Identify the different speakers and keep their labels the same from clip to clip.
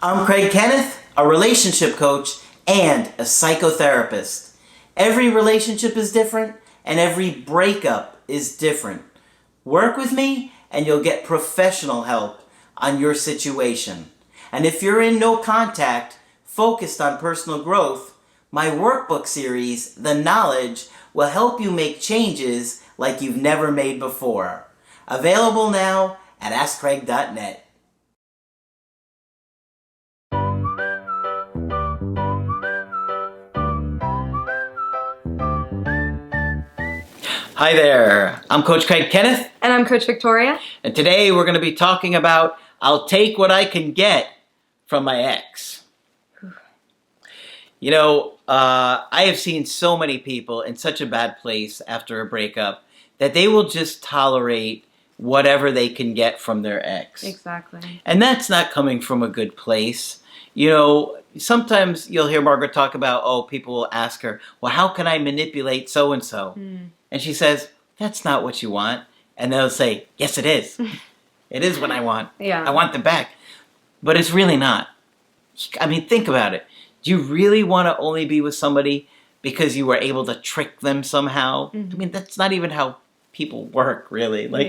Speaker 1: I'm Craig Kenneth, a relationship coach and a psychotherapist. Every relationship is different and every breakup is different. Work with me and you'll get professional help on your situation. And if you're in no contact, focused on personal growth, my workbook series, The Knowledge, will help you make changes like you've never made before. Available now at AskCraig.net. Hi there, I'm Coach Craig Kenneth.
Speaker 2: And I'm Coach Victoria.
Speaker 1: And today we're going to be talking about I'll take what I can get from my ex. You know, I have seen so many people in such a bad place after a breakup that they will just tolerate whatever they can get from their ex.
Speaker 2: Exactly.
Speaker 1: And that's not coming from a good place. You know, sometimes you'll hear Margaret talk about, people will ask her, well, how can I manipulate so-and-so? And she says, that's not what you want. And they'll say, yes, it is. It is what I want.
Speaker 2: Yeah.
Speaker 1: I want them back. But it's really not. I mean, think about it. Do you really want to only be with somebody because you were able to trick them somehow? I mean, that's not even how people work, really. Like,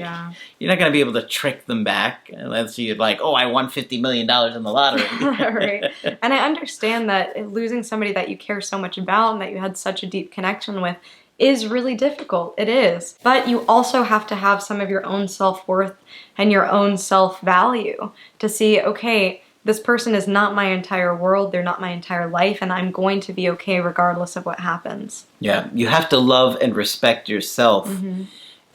Speaker 1: you're not going to be able to trick them back unless you're like, I won $50 million in the lottery.
Speaker 2: Right. And I understand that losing somebody that you care so much about and that you had such a deep connection with is really difficult. It is. But you also have to have some of your own self-worth and your own self-value to see, okay, this person is not my entire world, they're not my entire life, and I'm going to be okay regardless of what happens.
Speaker 1: Yeah, you have to love and respect yourself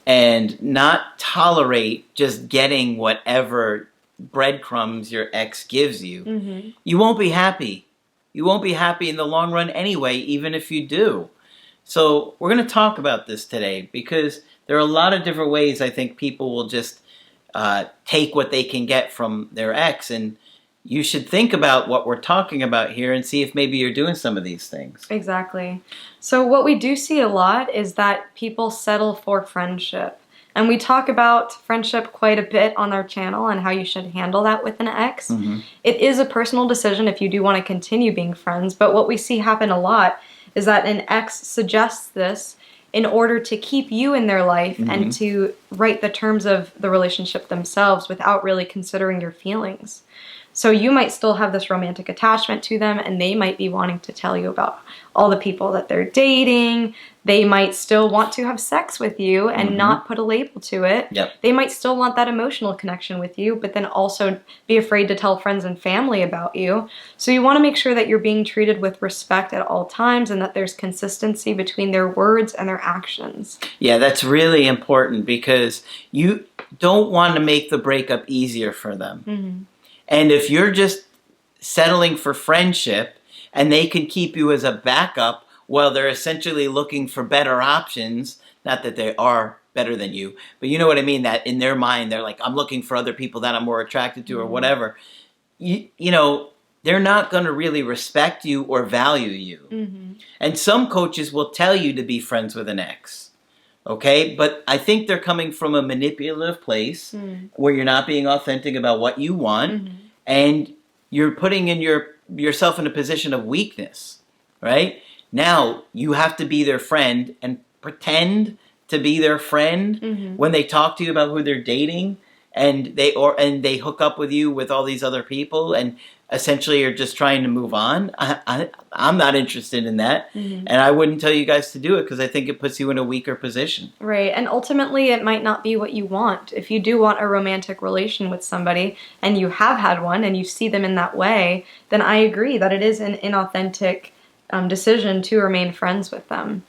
Speaker 1: and not tolerate just getting whatever breadcrumbs your ex gives you. You won't be happy. You won't be happy in the long run anyway, even if you do. So we're going to talk about this today because there are a lot of different ways I think people will just take what they can get from their ex, and you should think about what we're talking about here and see if maybe you're doing some of these things.
Speaker 2: Exactly. So what we do see a lot is that people settle for friendship. And we talk about friendship quite a bit on our channel and how you should handle that with an ex. It is a personal decision if you do want to continue being friends, but what we see happen a lot is that an ex suggests this in order to keep you in their life and to write the terms of the relationship themselves without really considering your feelings. So you might still have this romantic attachment to them, and they might be wanting to tell you about all the people that they're dating. They might still want to have sex with you and not put a label to it. They might still want that emotional connection with you, but then also be afraid to tell friends and family about you. So you want to make sure that you're being treated with respect at all times and that there's consistency between their words and their actions.
Speaker 1: Yeah, that's really important because you don't want to make the breakup easier for them. And if you're just settling for friendship and they can keep you as a backup while they're essentially looking for better options, not that they are better than you, but you know what I mean, that in their mind they're like, I'm looking for other people that I'm more attracted to or whatever, you know, they're not going to really respect you or value you. And some coaches will tell you to be friends with an ex. Okay, but I think they're coming from a manipulative place where you're not being authentic about what you want, and you're putting in yourself in a position of weakness, right? Now you have to be their friend and pretend to be their friend when they talk to you about who they're dating, and they hook up with you with all these other people, and essentially you're just trying to move on. I'm not interested in that, and I wouldn't tell you guys to do it because I think it puts you in a weaker position.
Speaker 2: Right, and ultimately it might not be what you want. If you do want a romantic relation with somebody, and you have had one, and you see them in that way, then I agree that it is an inauthentic decision to remain friends with them.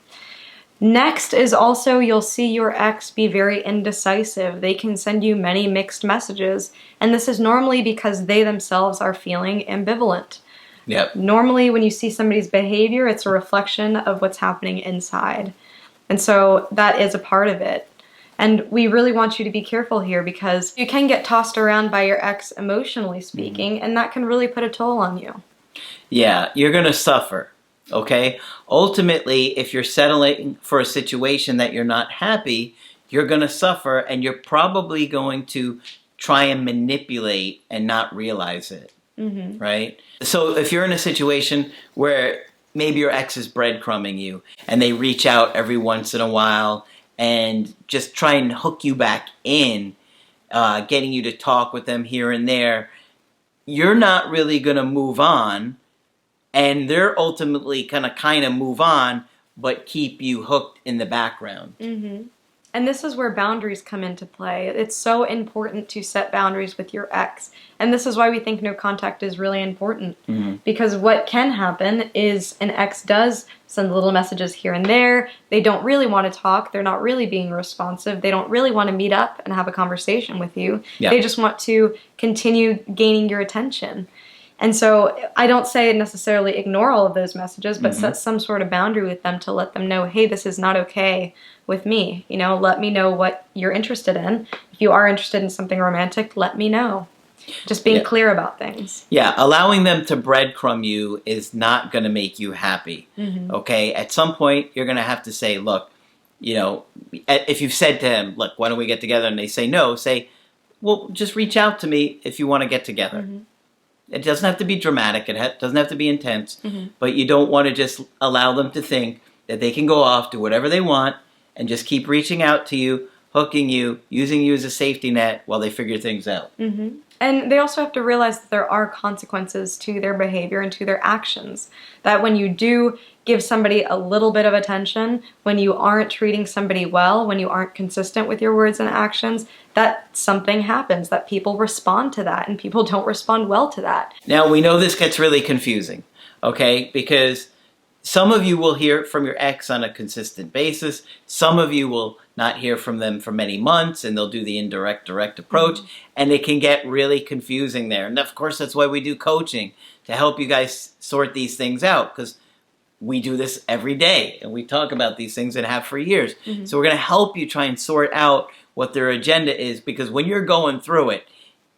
Speaker 2: Next is also you'll see your ex be very indecisive. They can send you many mixed messages, and this is normally because they themselves are feeling ambivalent. Normally when you see somebody's behavior, it's a reflection of what's happening inside. And so that is a part of it. And we really want you to be careful here because you can get tossed around by your ex emotionally speaking, and that can really put a toll on you.
Speaker 1: Yeah, you're going to suffer. Okay? Ultimately, if you're settling for a situation that you're not happy, you're going to suffer, and you're probably going to try and manipulate and not realize it. right? So if you're in a situation where maybe your ex is breadcrumbing you and they reach out every once in a while and just try and hook you back in, getting you to talk with them here and there, you're not really going to move on, and they're ultimately going to kind of move on but keep you hooked in the background.
Speaker 2: And this is where boundaries come into play. It's so important to set boundaries with your ex. And this is why we think no contact is really important. Because what can happen is an ex does send little messages here and there. They don't really want to talk. They're not really being responsive. They don't really want to meet up and have a conversation with you.
Speaker 1: Yeah.
Speaker 2: They just want to continue gaining your attention. And so I don't say necessarily ignore all of those messages, but set some sort of boundary with them to let them know, hey, this is not okay with me. You know, let me know what you're interested in. If you are interested in something romantic, let me know. Just being clear about things.
Speaker 1: Yeah, allowing them to breadcrumb you is not going to make you happy. Okay, at some point you're going to have to say, look, you know, if you've said to him, look, why don't we get together? And they say no, say, well, just reach out to me if you want to get together. It doesn't have to be dramatic. It doesn't have to be intense. But you don't want to just allow them to think that they can go off, do whatever they want, and just keep reaching out to you, hooking you, using you as a safety net while they figure things out.
Speaker 2: And they also have to realize that there are consequences to their behavior and to their actions. That when you do give somebody a little bit of attention, when you aren't treating somebody well, when you aren't consistent with your words and actions, that something happens, that people respond to that, and people don't respond well to that.
Speaker 1: Now, we know this gets really confusing, okay? Because some of you will hear from your ex on a consistent basis. Some of you will not hear from them for many months, and they'll do the indirect, direct approach, and it can get really confusing there. And of course, that's why we do coaching, to help you guys sort these things out, because we do this every day, and we talk about these things and have for years. So we're going to help you try and sort out what their agenda is, because when you're going through it,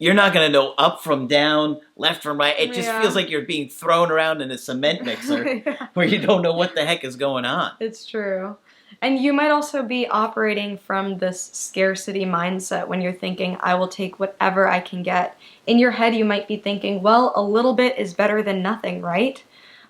Speaker 1: you're not going to know up from down, left from right. It just feels like you're being thrown around in a cement mixer where you don't know what the heck is going on.
Speaker 2: It's true. And you might also be operating from this scarcity mindset when you're thinking, I will take whatever I can get. In your head, you might be thinking, well, a little bit is better than nothing, right?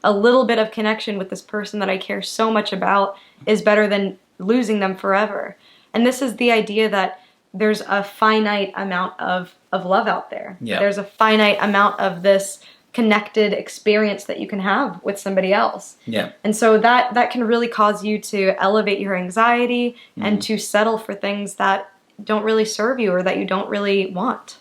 Speaker 2: A little bit of connection with this person that I care so much about is better than losing them forever. And this is the idea that there's a finite amount of love out there.
Speaker 1: Yeah.
Speaker 2: There's a finite amount of this connected experience that you can have with somebody else.
Speaker 1: Yeah.
Speaker 2: And so that can really cause you to elevate your anxiety and to settle for things that don't really serve you or that you don't really want.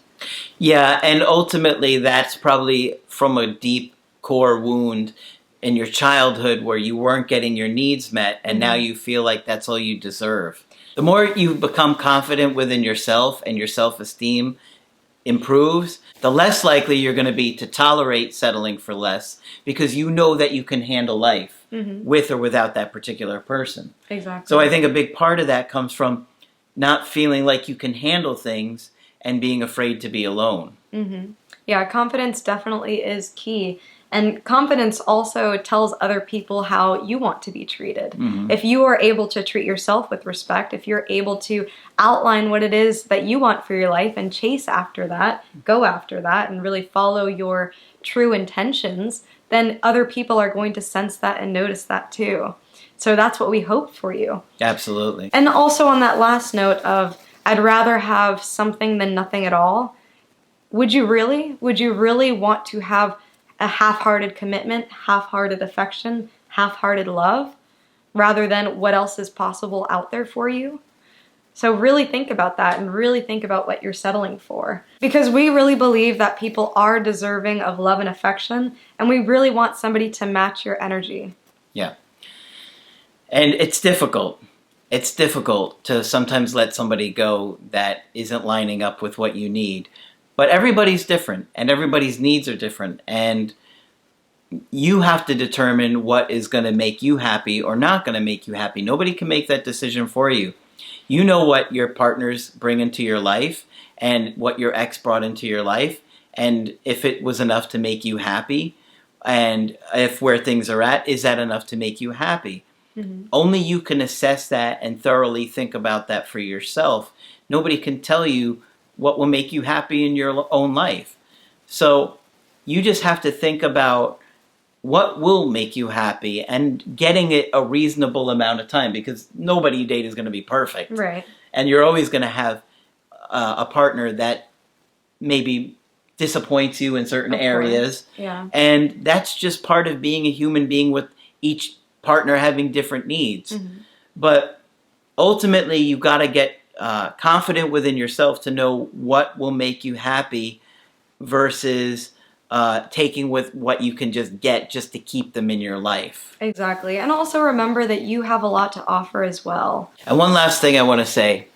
Speaker 1: Yeah, and ultimately that's probably from a deep core wound in your childhood where you weren't getting your needs met, and now you feel like that's all you deserve. The more you become confident within yourself and your self-esteem improves, the less likely you're going to be to tolerate settling for less, because you know that you can handle life with or without that particular person.
Speaker 2: Exactly.
Speaker 1: So I think a big part of that comes from not feeling like you can handle things and being afraid to be alone.
Speaker 2: Yeah, confidence definitely is key. And confidence also tells other people how you want to be treated. If you are able to treat yourself with respect, if you're able to outline what it is that you want for your life and chase after that, go after that, and really follow your true intentions, then other people are going to sense that and notice that too. So that's what we hope for you.
Speaker 1: Absolutely.
Speaker 2: And also on that last note of, I'd rather have something than nothing at all, would you really? Would you really want to have a half-hearted commitment, half-hearted affection, half-hearted love, rather than what else is possible out there for you? So really think about that and really think about what you're settling for. Because we really believe that people are deserving of love and affection, and we really want somebody to match your energy.
Speaker 1: Yeah. And it's difficult. It's difficult to sometimes let somebody go that isn't lining up with what you need. But everybody's different, and everybody's needs are different, and you have to determine what is going to make you happy or not going to make you happy. Nobody can make that decision for you. You know what your partners bring into your life and what your ex brought into your life, and if it was enough to make you happy, and if where things are at, is that enough to make you happy? Only you can assess that and thoroughly think about that for yourself. Nobody can tell you what will make you happy in your own life. So You just have to think about what will make you happy and getting it a reasonable amount of time, because nobody you date is going to be perfect.
Speaker 2: Right.
Speaker 1: And you're always going to have a partner that maybe disappoints you in certain areas.
Speaker 2: Yeah.
Speaker 1: And that's just part of being a human being, with each partner having different needs.
Speaker 2: Mm-hmm.
Speaker 1: But ultimately, you've got to get confident within yourself to know what will make you happy versus taking with what you can just get just to keep them in your life.
Speaker 2: Exactly. And also remember that you have a lot to offer as well.
Speaker 1: And one last thing I want to say.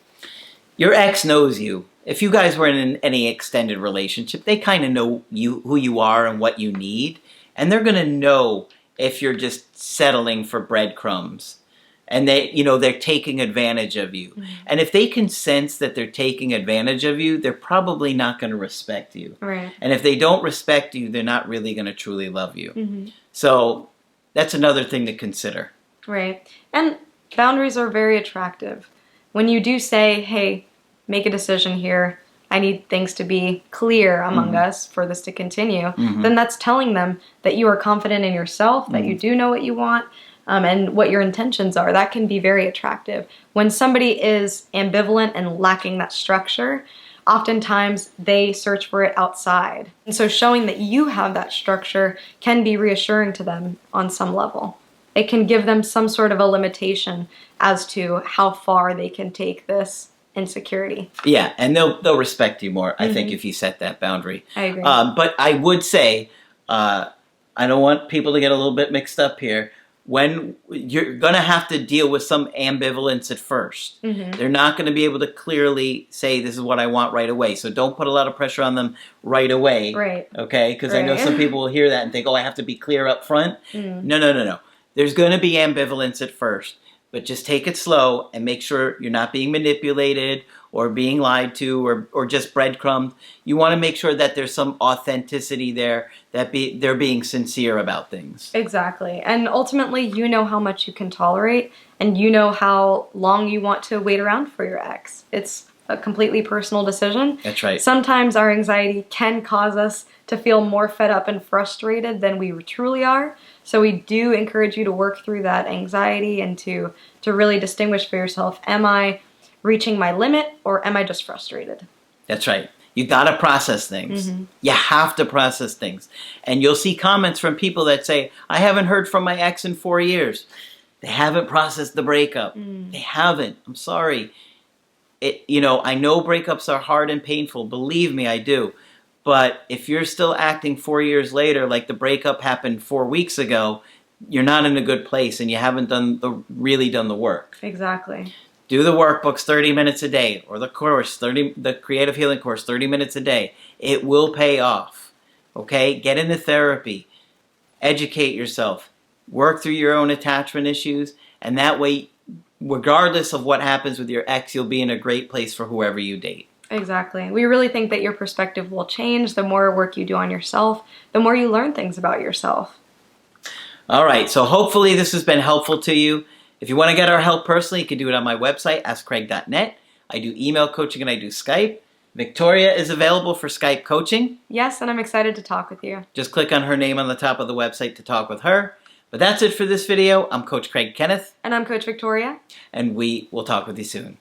Speaker 1: Your ex knows you. If you guys were in any extended relationship, they kind of know who you are and what you need. And they're going to know if you're just settling for breadcrumbs. And they're taking advantage of you. Mm-hmm. And if they can sense that they're taking advantage of you, they're probably not going to respect you.
Speaker 2: Right.
Speaker 1: And if they don't respect you, they're not really going to truly love you.
Speaker 2: Mm-hmm.
Speaker 1: So that's another thing to consider.
Speaker 2: Right. And boundaries are very attractive. When you do say, hey, make a decision here, I need things to be clear among us for this to continue, then that's telling them that you are confident in yourself, that you do know what you want, and what your intentions are. That can be very attractive. When somebody is ambivalent and lacking that structure, oftentimes they search for it outside. And so showing that you have that structure can be reassuring to them on some level. It can give them some sort of a limitation as to how far they can take this insecurity.
Speaker 1: Yeah, and they'll respect you more, I think, if you set that boundary.
Speaker 2: I agree.
Speaker 1: But I would say, I don't want people to get a little bit mixed up here. When you're going to have to deal with some ambivalence at first. They're not going to be able to clearly say, this is what I want right away. So don't put a lot of pressure on them right away.
Speaker 2: Right.
Speaker 1: Okay? Because I know some people will hear that and think, oh, I have to be clear up front. No. There's going to be ambivalence at first. But just take it slow and make sure you're not being manipulated or being lied to or just breadcrumbed. You want to make sure that there's some authenticity there, that they're being sincere about things.
Speaker 2: Exactly. And ultimately, you know how much you can tolerate, and you know how long you want to wait around for your ex. It's a completely personal decision.
Speaker 1: That's right.
Speaker 2: Sometimes our anxiety can cause us to feel more fed up and frustrated than we truly are. So we do encourage you to work through that anxiety and to really distinguish for yourself, am I reaching my limit or am I just frustrated?
Speaker 1: That's right. You got to process things. You have to process things. And you'll see comments from people that say, I haven't heard from my ex in 4 years. They haven't processed the breakup. They haven't. I'm sorry. I know breakups are hard and painful. Believe me, I do. But if you're still acting 4 years later like the breakup happened 4 weeks ago, you're not in a good place and you haven't really done the work.
Speaker 2: Exactly.
Speaker 1: Do the workbooks 30 minutes a day, or the creative healing course 30 minutes a day. It will pay off. Okay? Get into therapy. Educate yourself. Work through your own attachment issues, and that way, regardless of what happens with your ex, you'll be in a great place for whoever you date.
Speaker 2: Exactly. We really think that your perspective will change the more work you do on yourself, the more you learn things about yourself.
Speaker 1: All right, so hopefully this has been helpful to you. If you want to get our help personally, you can do it on my website, askcraig.net. I do email coaching and I do Skype. Victoria is available for Skype coaching.
Speaker 2: Yes, and I'm excited to talk with you.
Speaker 1: Just click on her name on the top of the website to talk with her. But that's it for this video. I'm Coach Craig Kenneth.
Speaker 2: And I'm Coach Victoria.
Speaker 1: And we will talk with you soon.